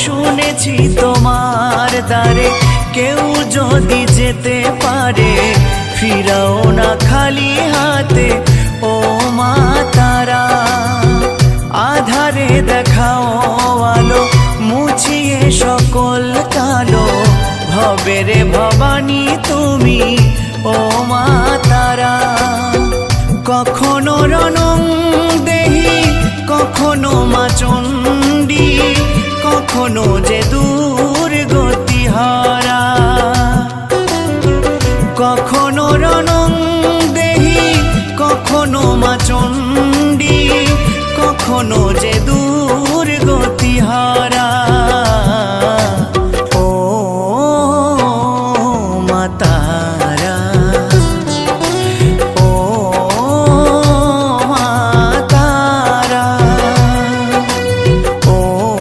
শুনেছি তোমার দ্বারে কেউ যদি যেতে পারে ফিরাও না খালি হাতে ও মা তারা। আধারে দেখাও আলো মুছিয়ে সকল কালো ভবের ভবানী তুমি ও মা তারা। কখনো রণং দেহি কখনো মা চণ্ডী কখনো যে দুর্গতি হারা। কখনো রণং দেহি কখনো মা চণ্ডী কখনো